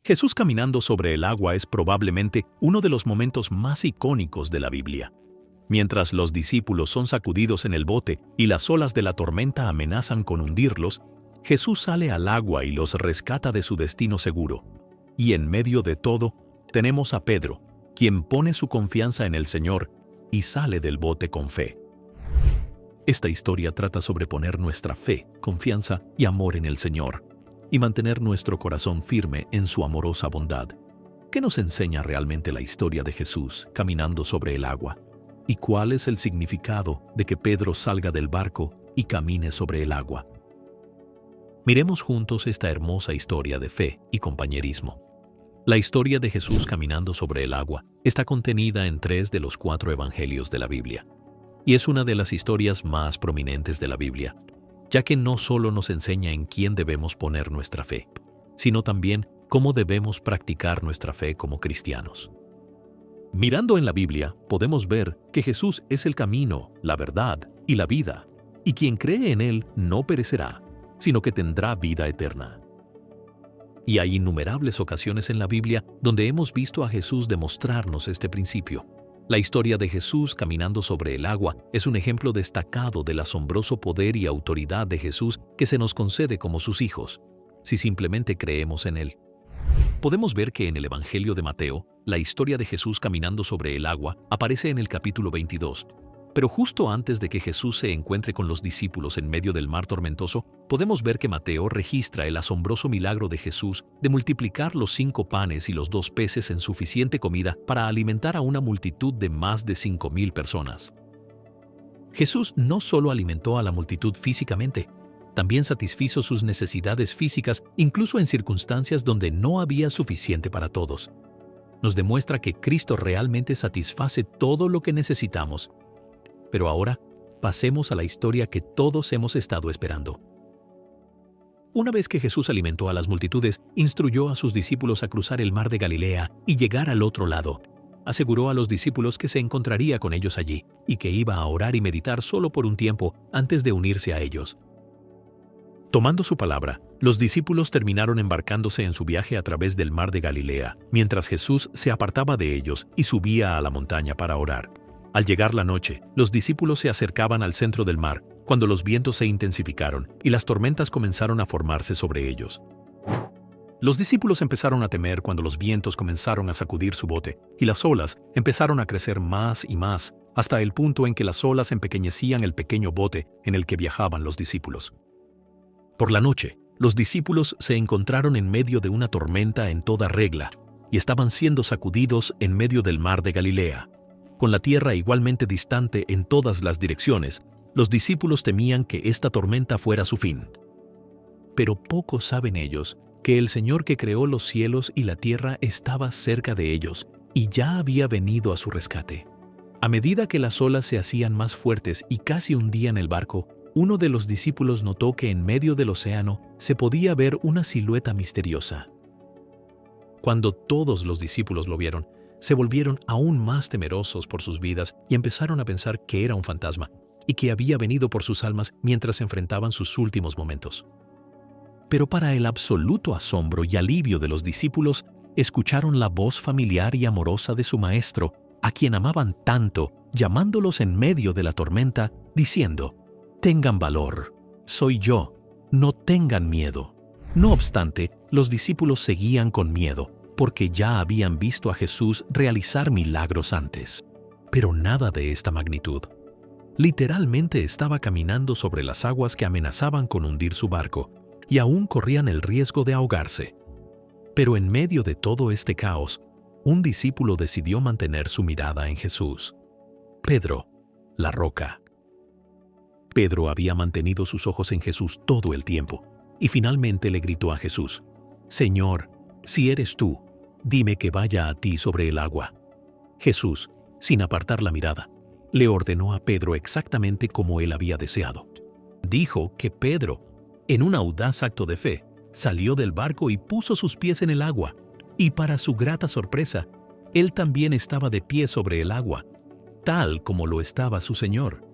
Jesús caminando sobre el agua es probablemente uno de los momentos más icónicos de la Biblia. Mientras los discípulos son sacudidos en el bote y las olas de la tormenta amenazan con hundirlos, Jesús sale al agua y los rescata de su destino seguro. Y en medio de todo, tenemos a Pedro, quien pone su confianza en el Señor y sale del bote con fe. Esta historia trata sobre poner nuestra fe, confianza y amor en el Señor, y mantener nuestro corazón firme en su amorosa bondad. ¿Qué nos enseña realmente la historia de Jesús caminando sobre el agua? ¿Y cuál es el significado de que Pedro salga del barco y camine sobre el agua? Miremos juntos esta hermosa historia de fe y compañerismo. La historia de Jesús caminando sobre el agua está contenida en 3 de los 4 evangelios de la Biblia, y es una de las historias más prominentes de la Biblia, ya que no solo nos enseña en quién debemos poner nuestra fe, sino también cómo debemos practicar nuestra fe como cristianos. Mirando en la Biblia, podemos ver que Jesús es el camino, la verdad y la vida, y quien cree en Él no perecerá, sino que tendrá vida eterna. Y hay innumerables ocasiones en la Biblia donde hemos visto a Jesús demostrarnos este principio. La historia de Jesús caminando sobre el agua es un ejemplo destacado del asombroso poder y autoridad de Jesús que se nos concede como sus hijos, si simplemente creemos en Él. Podemos ver que en el Evangelio de Mateo, la historia de Jesús caminando sobre el agua aparece en el capítulo 22. Pero justo antes de que Jesús se encuentre con los discípulos en medio del mar tormentoso, podemos ver que Mateo registra el asombroso milagro de Jesús de multiplicar los 5 panes y los 2 peces en suficiente comida para alimentar a una multitud de más de 5,000 personas. Jesús no solo alimentó a la multitud físicamente, también satisfizo sus necesidades físicas incluso en circunstancias donde no había suficiente para todos. Nos demuestra que Cristo realmente satisface todo lo que necesitamos. Pero ahora, pasemos a la historia que todos hemos estado esperando. Una vez que Jesús alimentó a las multitudes, instruyó a sus discípulos a cruzar el mar de Galilea y llegar al otro lado. Aseguró a los discípulos que se encontraría con ellos allí y que iba a orar y meditar solo por un tiempo antes de unirse a ellos. Tomando su palabra, los discípulos terminaron embarcándose en su viaje a través del mar de Galilea, mientras Jesús se apartaba de ellos y subía a la montaña para orar. Al llegar la noche, los discípulos se acercaban al centro del mar, cuando los vientos se intensificaron y las tormentas comenzaron a formarse sobre ellos. Los discípulos empezaron a temer cuando los vientos comenzaron a sacudir su bote, y las olas empezaron a crecer más y más, hasta el punto en que las olas empequeñecían el pequeño bote en el que viajaban los discípulos. Por la noche, los discípulos se encontraron en medio de una tormenta en toda regla, y estaban siendo sacudidos en medio del mar de Galilea. Con la tierra igualmente distante en todas las direcciones, los discípulos temían que esta tormenta fuera su fin. Pero pocos saben ellos que el Señor que creó los cielos y la tierra estaba cerca de ellos y ya había venido a su rescate. A medida que las olas se hacían más fuertes y casi hundían el barco, uno de los discípulos notó que en medio del océano se podía ver una silueta misteriosa. Cuando todos los discípulos lo vieron, se volvieron aún más temerosos por sus vidas y empezaron a pensar que era un fantasma y que había venido por sus almas mientras enfrentaban sus últimos momentos. Pero para el absoluto asombro y alivio de los discípulos, escucharon la voz familiar y amorosa de su maestro, a quien amaban tanto, llamándolos en medio de la tormenta, diciendo: «Tengan valor, soy yo, no tengan miedo». No obstante, los discípulos seguían con miedo, porque ya habían visto a Jesús realizar milagros antes. Pero nada de esta magnitud. Literalmente estaba caminando sobre las aguas que amenazaban con hundir su barco, y aún corrían el riesgo de ahogarse. Pero en medio de todo este caos, un discípulo decidió mantener su mirada en Jesús. Pedro, la roca. Pedro había mantenido sus ojos en Jesús todo el tiempo, y finalmente le gritó a Jesús: «Señor, si eres tú, dime que vaya a ti sobre el agua». Jesús, sin apartar la mirada, le ordenó a Pedro exactamente como él había deseado. Dijo que Pedro, en un audaz acto de fe, salió del barco y puso sus pies en el agua, y para su grata sorpresa, él también estaba de pie sobre el agua, tal como lo estaba su Señor.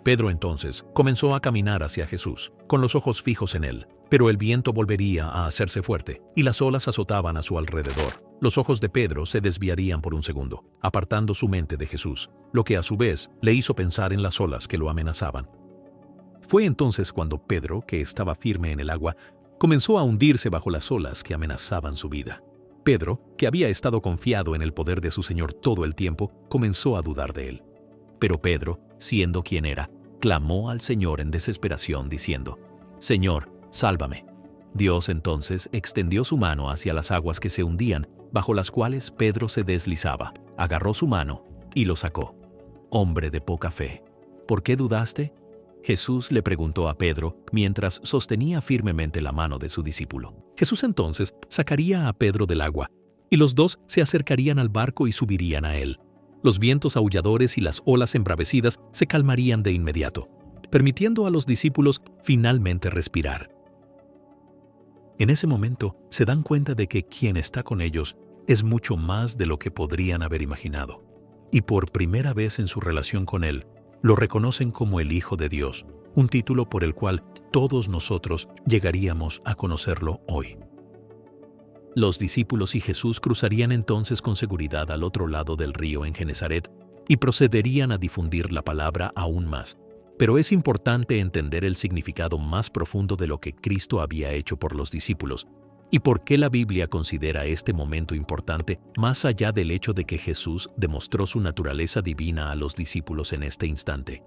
Pedro entonces comenzó a caminar hacia Jesús, con los ojos fijos en él, Pero el viento volvería a hacerse fuerte, y las olas azotaban a su alrededor. Los ojos de Pedro se desviarían por un segundo, apartando su mente de Jesús, lo que a su vez le hizo pensar en las olas que lo amenazaban. Fue entonces cuando Pedro, que estaba firme en el agua, comenzó a hundirse bajo las olas que amenazaban su vida. Pedro, que había estado confiado en el poder de su Señor todo el tiempo, comenzó a dudar de él. Pero Pedro, siendo quien era, clamó al Señor en desesperación, diciendo: «Señor, sálvame». Dios entonces extendió su mano hacia las aguas que se hundían, bajo las cuales Pedro se deslizaba, agarró su mano y lo sacó. «Hombre de poca fe, ¿por qué dudaste?», Jesús le preguntó a Pedro mientras sostenía firmemente la mano de su discípulo. Jesús entonces sacaría a Pedro del agua, y los dos se acercarían al barco y subirían a él. Los vientos aulladores y las olas embravecidas se calmarían de inmediato, permitiendo a los discípulos finalmente respirar. En ese momento se dan cuenta de que quien está con ellos es mucho más de lo que podrían haber imaginado. Y por primera vez en su relación con Él, lo reconocen como el Hijo de Dios, un título por el cual todos nosotros llegaríamos a conocerlo hoy. Los discípulos y Jesús cruzarían entonces con seguridad al otro lado del río en Genesaret y procederían a difundir la palabra aún más. Pero es importante entender el significado más profundo de lo que Cristo había hecho por los discípulos y por qué la Biblia considera este momento importante más allá del hecho de que Jesús demostró su naturaleza divina a los discípulos en este instante.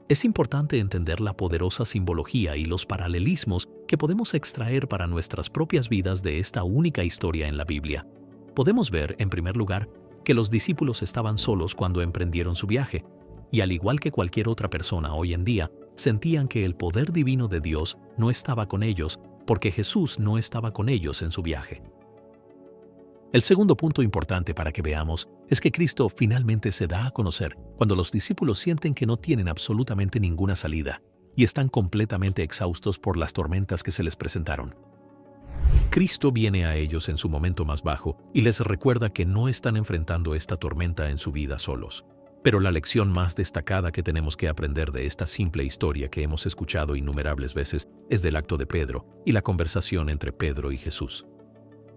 Es importante entender la poderosa simbología y los paralelismos que podemos extraer para nuestras propias vidas de esta única historia en la Biblia. Podemos ver, en primer lugar, que los discípulos estaban solos cuando emprendieron su viaje, y al igual que cualquier otra persona hoy en día, sentían que el poder divino de Dios no estaba con ellos porque Jesús no estaba con ellos en su viaje. El segundo punto importante para que veamos es que Cristo finalmente se da a conocer cuando los discípulos sienten que no tienen absolutamente ninguna salida y están completamente exhaustos por las tormentas que se les presentaron. Cristo viene a ellos en su momento más bajo y les recuerda que no están enfrentando esta tormenta en su vida solos. Pero la lección más destacada que tenemos que aprender de esta simple historia que hemos escuchado innumerables veces es del acto de Pedro y la conversación entre Pedro y Jesús.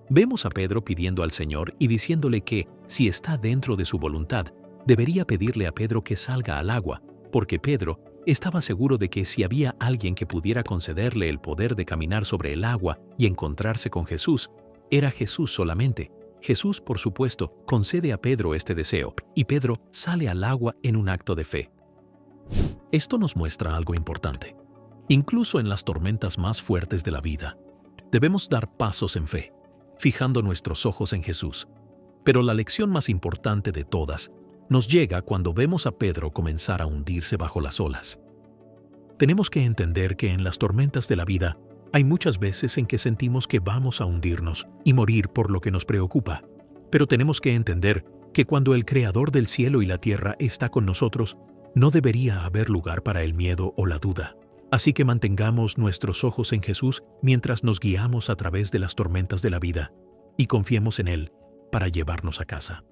Vemos a Pedro pidiendo al Señor y diciéndole que, si está dentro de su voluntad, debería pedirle a Pedro que salga al agua, porque Pedro estaba seguro de que si había alguien que pudiera concederle el poder de caminar sobre el agua y encontrarse con Jesús, era Jesús solamente. Jesús, por supuesto, concede a Pedro este deseo, y Pedro sale al agua en un acto de fe. Esto nos muestra algo importante. Incluso en las tormentas más fuertes de la vida, debemos dar pasos en fe, fijando nuestros ojos en Jesús. Pero la lección más importante de todas nos llega cuando vemos a Pedro comenzar a hundirse bajo las olas. Tenemos que entender que en las tormentas de la vida, hay muchas veces en que sentimos que vamos a hundirnos y morir por lo que nos preocupa, pero tenemos que entender que cuando el Creador del cielo y la tierra está con nosotros, no debería haber lugar para el miedo o la duda. Así que mantengamos nuestros ojos en Jesús mientras nos guiamos a través de las tormentas de la vida y confiemos en Él para llevarnos a casa.